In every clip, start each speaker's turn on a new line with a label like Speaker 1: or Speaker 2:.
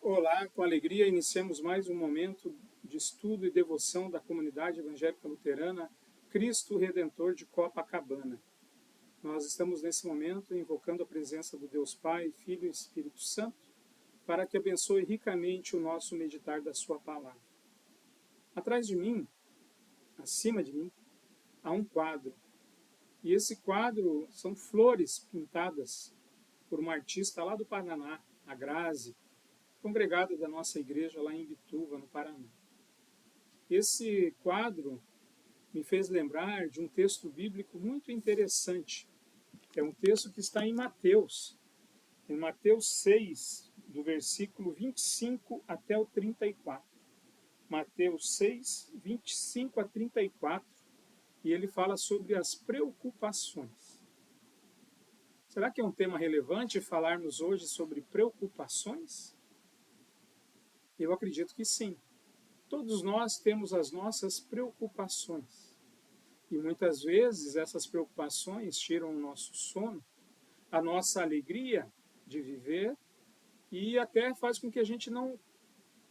Speaker 1: Olá, com alegria iniciamos mais um momento de estudo e devoção da comunidade evangélica luterana Cristo Redentor de Copacabana. Nós estamos nesse momento invocando a presença do Deus Pai, Filho e Espírito Santo para que abençoe ricamente o nosso meditar da sua palavra. Atrás de mim, acima de mim, há um quadro. E esse quadro são flores pintadas por uma artista lá do Paraná, a Grazi, congregada da nossa igreja lá em Bituva, no Paraná. Esse quadro me fez lembrar de um texto bíblico muito interessante. É um texto que está em Mateus 6, do versículo 25 até o 34. Mateus 6, 25 a 34, e ele fala sobre as preocupações. Será que é um tema relevante falarmos hoje sobre preocupações? Eu acredito que sim. Todos nós temos as nossas preocupações. E muitas vezes essas preocupações tiram o nosso sono, a nossa alegria de viver e até faz com que a gente não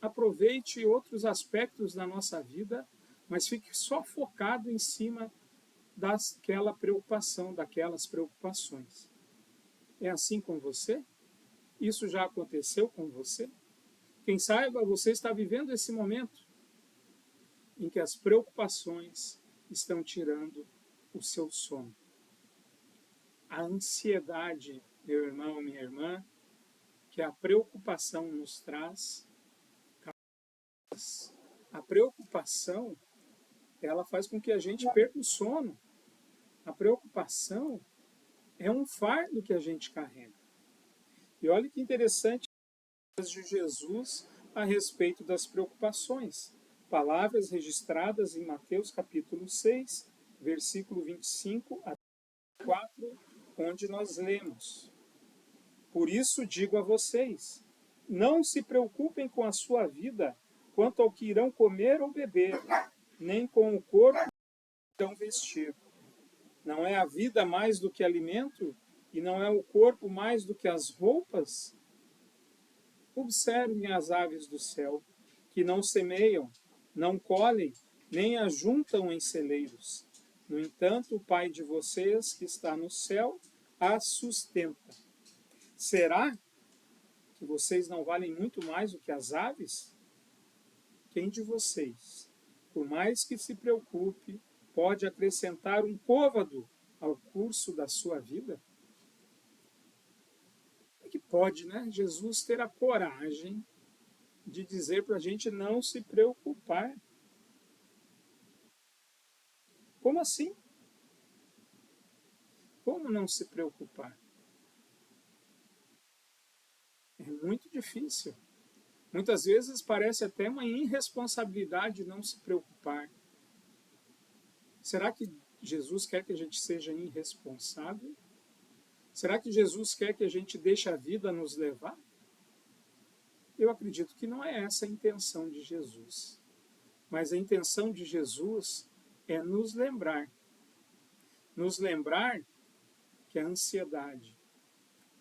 Speaker 1: aproveite outros aspectos da nossa vida, mas fique só focado em cima daquela preocupação, daquelas preocupações. É assim com você? Isso já aconteceu com você? Quem saiba, você está vivendo esse momento em que as preocupações estão tirando o seu sono. A ansiedade, meu irmão, minha irmã, que a preocupação nos traz, a preocupação, ela faz com que a gente perca o sono. A preocupação é um fardo que a gente carrega. E olha que interessante de Jesus a respeito das preocupações. Palavras registradas em Mateus capítulo 6, versículo 25 a 4, onde nós lemos: Por isso digo a vocês, não se preocupem com a sua vida quanto ao que irão comer ou beber, nem com o corpo que irão vestir. Não é a vida mais do que alimento, e não é o corpo mais do que as roupas? Observem as aves do céu, que não semeiam, não colhem, nem ajuntam em celeiros. No entanto, o Pai de vocês, que está no céu, as sustenta. Será que vocês não valem muito mais do que as aves? Quem de vocês, por mais que se preocupe, pode acrescentar um côvado ao curso da sua vida? É que pode, né? Jesus ter a coragem de dizer para a gente não se preocupar. Como assim? Como não se preocupar? É muito difícil. Muitas vezes parece até uma irresponsabilidade não se preocupar. Será que Jesus quer que a gente seja irresponsável? Será que Jesus quer que a gente deixe a vida nos levar? Eu acredito que não é essa a intenção de Jesus. Mas a intenção de Jesus é nos lembrar que a ansiedade,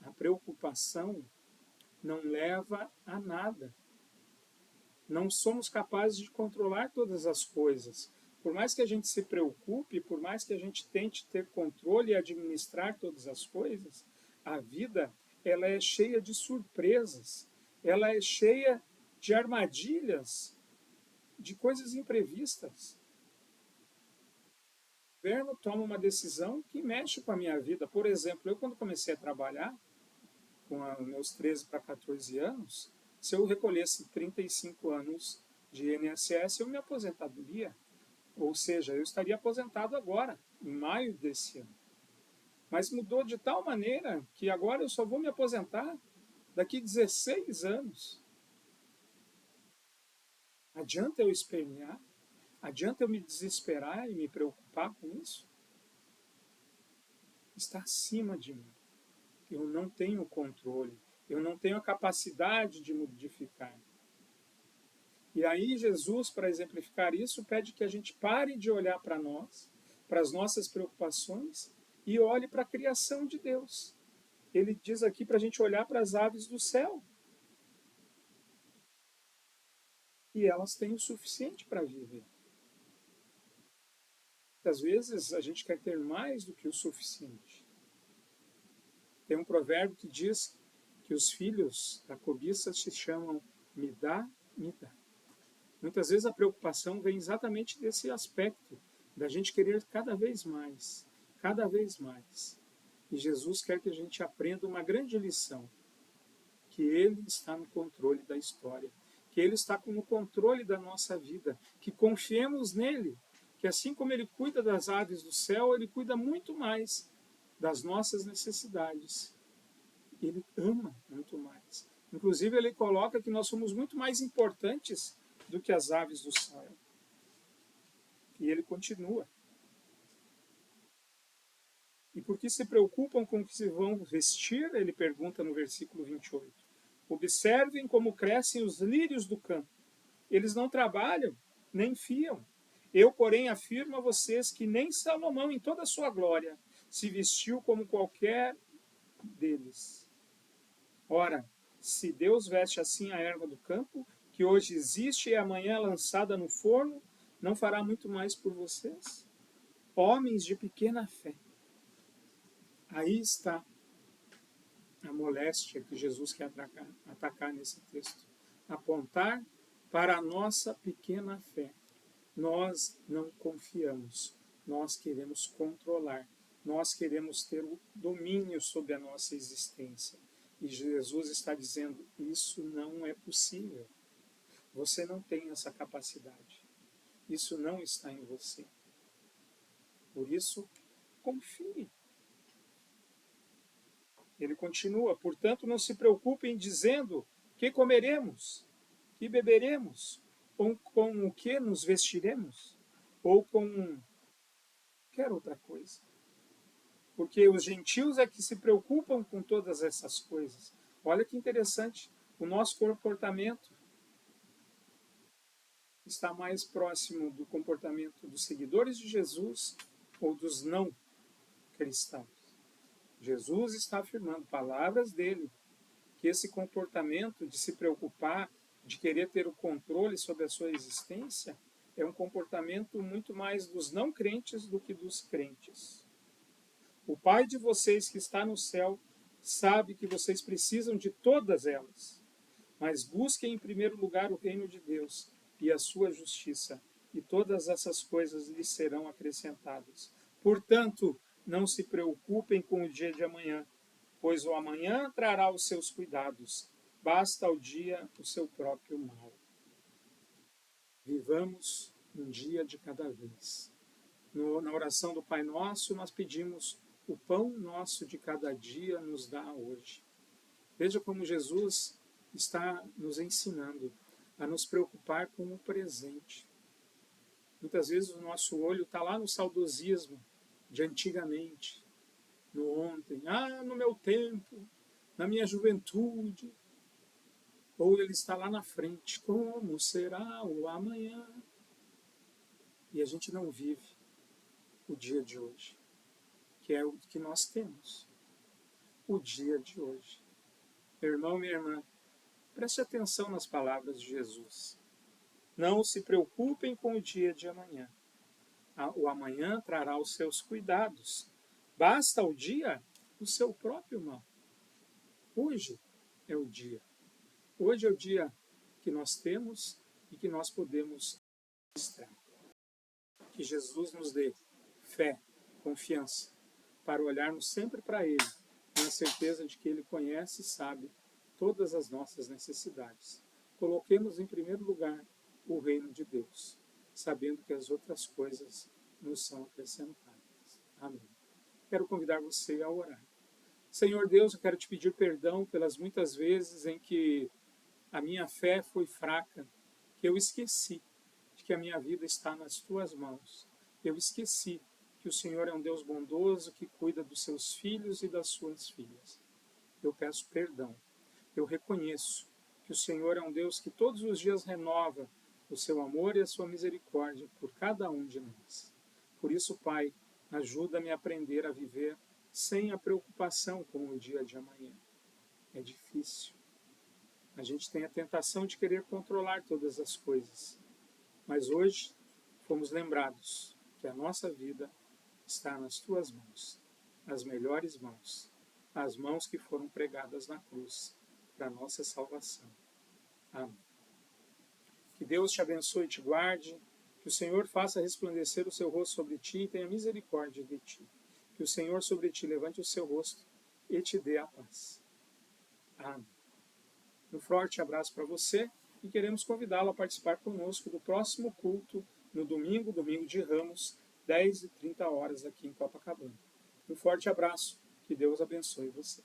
Speaker 1: a preocupação não leva a nada. Não somos capazes de controlar todas as coisas. Por mais que a gente se preocupe, por mais que a gente tente ter controle e administrar todas as coisas, a vida ela é cheia de surpresas, ela é cheia de armadilhas, de coisas imprevistas. O governo toma uma decisão que mexe com a minha vida. Por exemplo, eu quando comecei a trabalhar, com meus 13 para 14 anos, se eu recolhesse 35 anos de INSS, eu me aposentadoria. Ou seja, eu estaria aposentado agora, em maio desse ano. Mas mudou de tal maneira que agora eu só vou me aposentar daqui a 16 anos. Adianta eu espernear? Adianta eu me desesperar e me preocupar com isso? Está acima de mim. Eu não tenho controle. Eu não tenho a capacidade de modificar. E aí Jesus, para exemplificar isso, pede que a gente pare de olhar para nós, para as nossas preocupações, e olhe para a criação de Deus. Ele diz aqui para a gente olhar para as aves do céu. e elas têm o suficiente para viver. Às vezes a gente quer ter mais do que o suficiente. Tem um provérbio que diz que os filhos da cobiça se chamam me dá, me dá. Muitas vezes a preocupação vem exatamente desse aspecto, da gente querer cada vez mais, cada vez mais. E Jesus quer que a gente aprenda uma grande lição, que Ele está no controle da história, que Ele está no controle da nossa vida, que confiemos nele, que assim como Ele cuida das aves do céu, Ele cuida muito mais das nossas necessidades. Ele ama muito mais. Inclusive, Ele coloca que nós somos muito mais importantes do que as aves do céu. E Ele continua. E por que se preocupam com o que se vão vestir? Ele pergunta no versículo 28. Observem como crescem os lírios do campo. Eles não trabalham, nem fiam. Eu, porém, afirmo a vocês que nem Salomão, em toda a sua glória, se vestiu como qualquer deles. Ora, se Deus veste assim a erva do campo, que hoje existe e amanhã é lançada no forno, não fará muito mais por vocês? Homens de pequena fé. Aí está a moléstia que Jesus quer atacar nesse texto. Apontar para a nossa pequena fé. Nós não confiamos, nós queremos controlar, nós queremos ter o domínio sobre a nossa existência. E Jesus está dizendo, isso não é possível. Você não tem essa capacidade. Isso não está em você. Por isso, confie. Ele continua, portanto, não se preocupem dizendo que comeremos, que beberemos, ou com o que nos vestiremos, ou com qualquer outra coisa. Porque os gentios é que se preocupam com todas essas coisas. Olha que interessante, o nosso comportamento está mais próximo do comportamento dos seguidores de Jesus ou dos não cristãos. Jesus está afirmando, palavras dele, que esse comportamento de se preocupar, de querer ter o controle sobre a sua existência, é um comportamento muito mais dos não crentes do que dos crentes. O Pai de vocês que está no céu sabe que vocês precisam de todas elas, mas busquem em primeiro lugar o reino de Deus e a sua justiça, e todas essas coisas lhes serão acrescentadas. Portanto, não se preocupem com o dia de amanhã, pois o amanhã trará os seus cuidados. Basta ao dia o seu próprio mal. Vivamos um dia de cada vez. Na oração do Pai Nosso, nós pedimos o pão nosso de cada dia nos dá hoje. Veja como Jesus está nos ensinando a nos preocupar com o presente. Muitas vezes o nosso olho está lá no saudosismo de antigamente, no ontem, no meu tempo, na minha juventude. Ou ele está lá na frente, como será o amanhã? E a gente não vive o dia de hoje, que é o que nós temos. O dia de hoje. Meu irmão, minha irmã, preste atenção nas palavras de Jesus. Não se preocupem com o dia de amanhã. O amanhã trará os seus cuidados. Basta ao dia o seu próprio mal. Hoje é o dia. Hoje é o dia que nós temos e que nós podemos estar. Que Jesus nos dê fé, confiança, para olharmos sempre para Ele, com a certeza de que Ele conhece e sabe todas as nossas necessidades. Coloquemos em primeiro lugar o reino de Deus, sabendo que as outras coisas nos são acrescentadas. Amém. Quero convidar você a orar. Senhor Deus, eu quero te pedir perdão pelas muitas vezes em que a minha fé foi fraca, que eu esqueci de que a minha vida está nas tuas mãos. Eu esqueci que o Senhor é um Deus bondoso que cuida dos seus filhos e das suas filhas. Eu peço perdão. Eu reconheço que o Senhor é um Deus que todos os dias renova o seu amor e a sua misericórdia por cada um de nós. Por isso, Pai, ajuda-me a aprender a viver sem a preocupação com o dia de amanhã. É difícil. A gente tem a tentação de querer controlar todas as coisas. Mas hoje fomos lembrados que a nossa vida está nas tuas mãos, as melhores mãos, as mãos que foram pregadas na cruz para a nossa salvação. Amém. Que Deus te abençoe e te guarde, que o Senhor faça resplandecer o seu rosto sobre ti e tenha misericórdia de ti. Que o Senhor sobre ti levante o seu rosto e te dê a paz. Amém. Um forte abraço para você e queremos convidá-lo a participar conosco do próximo culto no domingo de Ramos, 10h30 aqui em Copacabana. Um forte abraço, que Deus abençoe você.